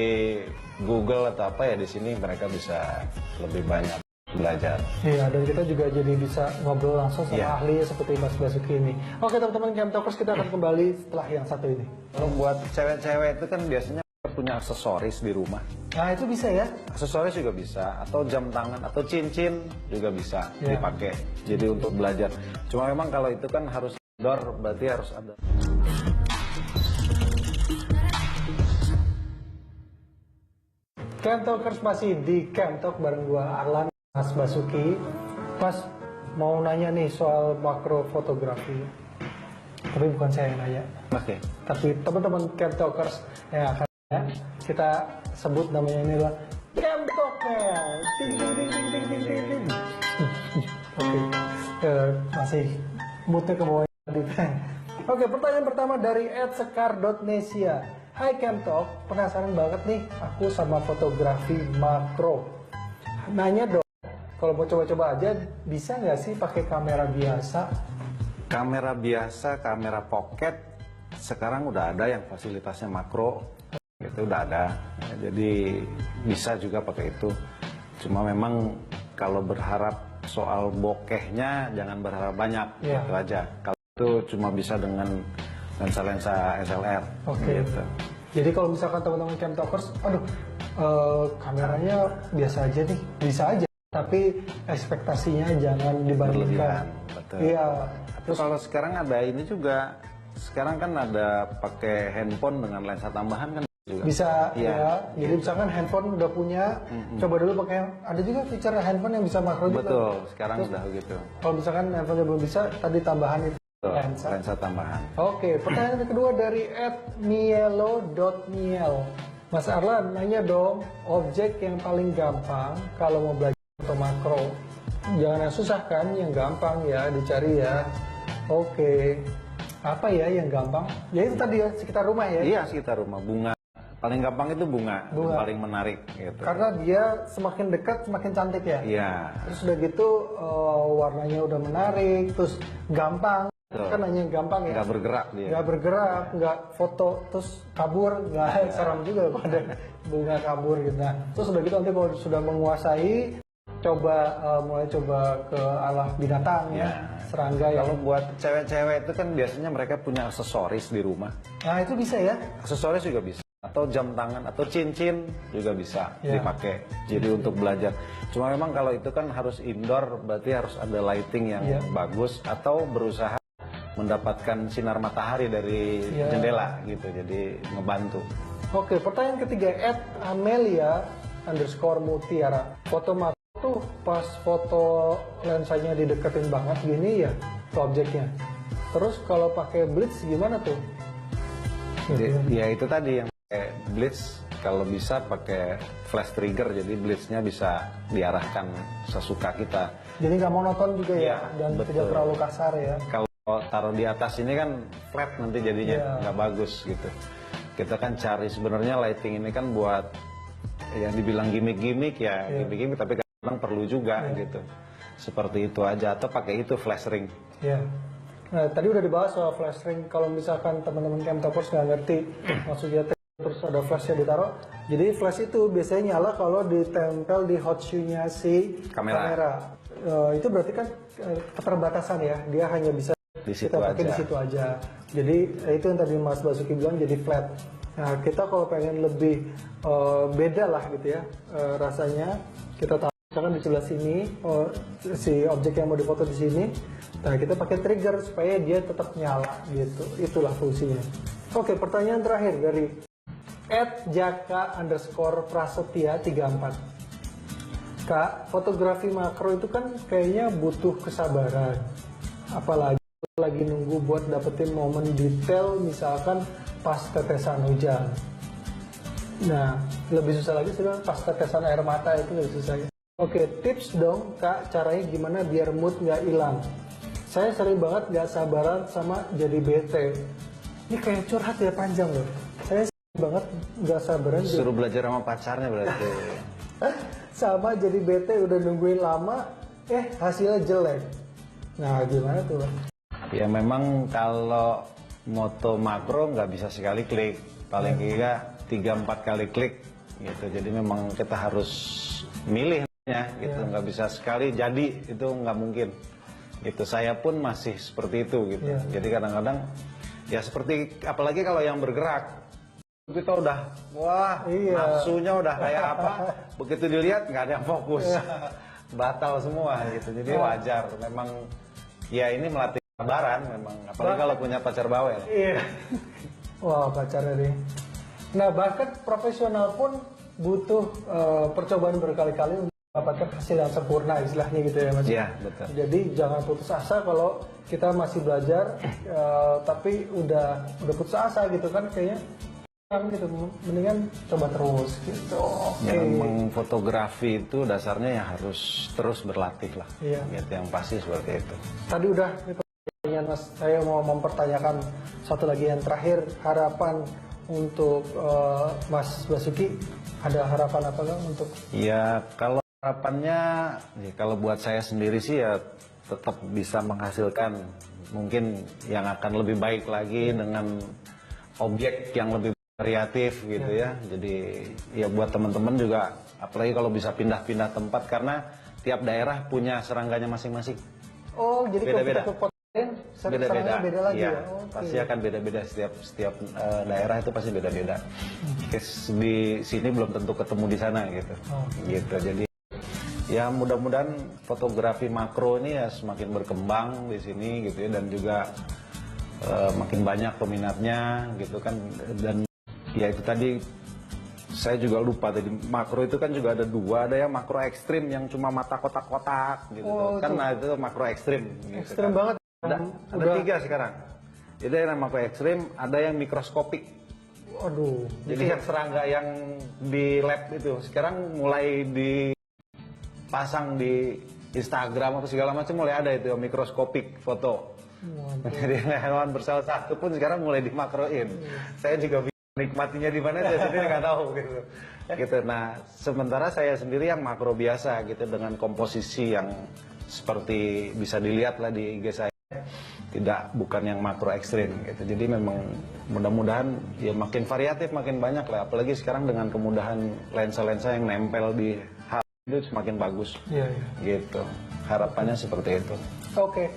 Google atau apa ya, di sini mereka bisa lebih banyak belajar. Iya, dan kita juga jadi bisa ngobrol langsung sama Iya. ahli seperti Mas Basuki ini. Oke teman-teman Camp Talkers, kita akan kembali setelah yang satu ini. Kalau buat cewek-cewek itu kan biasanya punya aksesoris di rumah. Nah itu bisa ya? Aksesoris juga bisa, atau jam tangan, atau cincin juga bisa Ya. dipakai. Jadi untuk belajar. Cuma memang kalau itu kan harus outdoor, berarti harus ada. Camp Talkers masih di Camp Talk bareng gua Arlan, Mas Basuki. Mas mau nanya nih soal makro fotografi. Tapi bukan saya yang nanya, Oke. tapi teman-teman Camp Talkers yang akan ya. Kita sebut namanya ini adalah Camtoknya. Ting ting ting ting ting ting ting ting. Oke, masih moodnya ke bawah tadi. Oke, pertanyaan pertama dari @sekar.nesia. Hai Camtok, penasaran banget nih aku sama fotografi makro. Nanya dong, kalau mau coba-coba aja bisa nggak sih pakai kamera biasa? Kamera biasa, kamera pocket, sekarang udah ada yang fasilitasnya makro, itu udah ada. Jadi bisa juga pakai itu. Cuma memang kalau berharap soal bokehnya jangan berharap banyak, gitu aja. Kalau itu cuma bisa dengan lensa-lensa SLR. Oke. Gitu. Jadi kalau misalkan teman-teman Camtokers, aduh kameranya biasa aja nih, bisa aja. Tapi ekspektasinya jangan dibandingkan. Berlebihan, betul. Iya. Terus kalau sekarang ada ini juga, sekarang kan ada pakai handphone dengan lensa tambahan kan juga. Bisa Iya. ya. Jadi misalkan handphone udah punya, coba dulu pakai. Ada juga fitur handphone yang bisa makro juga. Betul, sekarang sudah begitu. Kalau misalkan handphone belum bisa, tadi tambahan itu Betul, lensa. lensa tambahan. Oke, pertanyaan kedua dari @mielo.miel. Mas Arlan nanya dong, objek yang paling gampang kalau mau belajar foto makro. Jangan yang susah kan, yang gampang ya dicari ya. Oke, apa ya yang gampang? Ya itu tadi ya, sekitar rumah ya. Iya, sekitar rumah. Bunga. Paling gampang itu bunga. Bunga. Paling menarik gitu. Karena dia semakin dekat semakin cantik ya. Iya. Terus udah gitu warnanya udah menarik, terus gampang. Betul. Kan hanya gampang ya. Nggak bergerak dia. Nggak bergerak, nggak foto, terus kabur, nggak seram juga kalau ada bunga kabur gitu. Nah, terus udah gitu nanti kalau sudah menguasai, coba mulai coba ke arah binatang ya, serangga ya. Kalau buat cewek-cewek itu kan biasanya mereka punya aksesoris di rumah. Nah itu bisa ya. Aksesoris juga bisa. Atau jam tangan atau cincin juga bisa Ya. dipakai. Jadi untuk belajar. Cuma memang kalau itu kan harus indoor, berarti harus ada lighting yang Ya. bagus atau berusaha mendapatkan sinar matahari dari Ya. jendela gitu. Jadi ngebantu. Oke, pertanyaan ketiga @amelia_mutiara. Foto makro tuh pas foto lensanya dideketin banget gini ya ke objeknya. Terus kalau pakai blitz gimana tuh? Ya itu tadi yang pakai blitz, kalau bisa pakai flash trigger, jadi blitznya bisa diarahkan sesuka kita. Jadi nggak monoton juga ya, Iya, dan betul. tidak terlalu kasar ya. Kalau taruh di atas ini kan flat nanti jadinya Iya. nggak bagus gitu. Kita kan cari sebenarnya lighting ini kan buat yang dibilang gimmick-gimmick ya, Iya. gimmick-gimmick, tapi kadang perlu juga gitu. Seperti itu aja, atau pakai itu flash ring. Ya. Nah, tadi udah dibahas soal flash ring. Kalau misalkan teman-teman Camtokers nggak ngerti maksudnya terus ada flashnya ditaruh. Jadi flash itu biasanya nyala kalau ditempel di hot shoe-nya si kamera. Itu berarti kan keterbatasan ya. Dia hanya bisa Di situ kita pakai aja. di situ aja. Jadi itu yang tadi Mas Basuki bilang jadi flat. Nah, kita kalau pengen lebih beda lah gitu ya rasanya, kita tahu misalkan di sebelah sini si objek yang mau difoto di sini. Nah, kita pakai trigger supaya dia tetap nyala gitu. Itulah fungsinya. Oke, pertanyaan terakhir dari @jaka_prasetya34. Kak, fotografi makro itu kan kayaknya butuh kesabaran. Apalagi lagi nunggu buat dapetin momen detail misalkan pas tetesan hujan. Nah, lebih susah lagi sebenarnya pas tetesan air mata itu lebih susah ya. Oke, tips dong Kak, caranya gimana biar mood nggak hilang. Saya sering banget nggak sabaran sama jadi bete. Ini kayak curhat ya panjang loh. Saya sering banget nggak sabaran Suruh belajar sama pacarnya berarti. sama jadi bete udah nungguin lama, hasilnya jelek. Nah, gimana tuh? Ya memang kalau moto makro nggak bisa sekali klik, paling tidak 3-4 kali klik gitu. Jadi memang kita harus milihnya gitu, nggak bisa sekali jadi, itu nggak mungkin. Gitu. Saya pun masih seperti itu gitu. Jadi kadang-kadang ya seperti apalagi kalau yang bergerak, kita udah nafsunya udah kayak apa, begitu dilihat nggak ada yang fokus, batal semua gitu. Jadi wajar, memang ya ini melatih kesabaran memang, apalagi kalau punya pacar bawel. Iya. Wah, pacarnya nih. Nah, bahkan profesional pun butuh percobaan berkali-kali untuk mendapatkan hasil yang sempurna istilahnya gitu ya Mas. Iya, betul. Jadi jangan putus asa kalau kita masih belajar tapi udah putus asa gitu kan kayaknya gitu, mendingan coba terus gitu. Oke. Memang fotografi itu dasarnya ya harus terus berlatih lah. Iya. Gitu, yang pasti seperti itu. Tadi udah itu pertanyaan Mas, saya mau mempertanyakan satu lagi yang terakhir, harapan untuk Mas Basuki, ada harapan apa nggak untuk? Ya kalau harapannya, ya, kalau buat saya sendiri sih ya tetap bisa menghasilkan mungkin yang akan lebih baik lagi dengan objek yang lebih kreatif gitu ya. Jadi ya buat teman-teman juga, apalagi kalau bisa pindah-pindah tempat karena tiap daerah punya serangganya masing-masing. Oh, jadi Beda-beda. kalau kita ke kota lain, Beda-beda. beda lagi Iya, ya? Oke. pasti akan beda-beda setiap daerah itu pasti beda-beda. Di sini belum tentu ketemu di sana gitu. Gitu. Jadi ya mudah-mudahan fotografi makro ini ya semakin berkembang di sini gitu ya, dan juga makin banyak peminatnya gitu kan. Dan ya itu tadi saya juga lupa tadi, makro itu kan juga ada dua, ada yang makro ekstrim yang cuma mata kotak-kotak gitu. Kan nah, itu makro ekstrim gitu Ekstrim kan. banget. Ada 3 sekarang. Jadi ada yang makro ekstrim, ada yang mikroskopik. Aduh. Jadi yang serangga yang di lab itu sekarang mulai dipasang di Instagram apa segala macam, mulai ada itu yang mikroskopik foto. Jadi hewan bersel satu pun sekarang mulai dimakroin. Saya juga nikmatinya di mana saya sendiri nggak tahu gitu. Gitu. Nah, sementara saya sendiri yang makro biasa gitu, dengan komposisi yang seperti bisa dilihat lah di IG saya. Bukan yang makro ekstrim gitu. Jadi memang mudah-mudahan ya makin variatif, makin banyak lah. Apalagi sekarang dengan kemudahan lensa-lensa yang nempel di HP itu semakin bagus. Iya. Gitu. Harapannya seperti itu. Oke.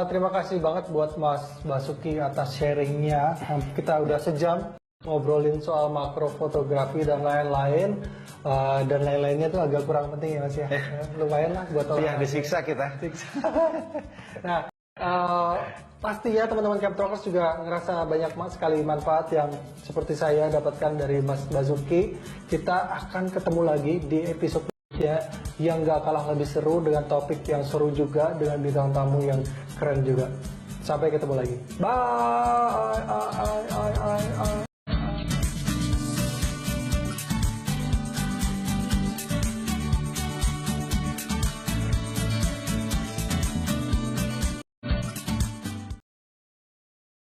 Terima kasih banget buat Mas Basuki atas sharingnya. Kita udah sejam ngobrolin soal makro fotografi dan lain-lain. Dan lain-lainnya tuh agak kurang penting ya Mas ya. Lumayan lah buat orang. Iya, disiksa kita. Nah, pasti ya teman-teman Camtalkers juga ngerasa banyak sekali manfaat yang seperti saya dapatkan dari Mas Basuki. Kita akan ketemu lagi di episode ya yang gak kalah lebih seru, dengan topik yang seru juga, dengan bintang tamu yang keren juga. Sampai ketemu lagi. Bye.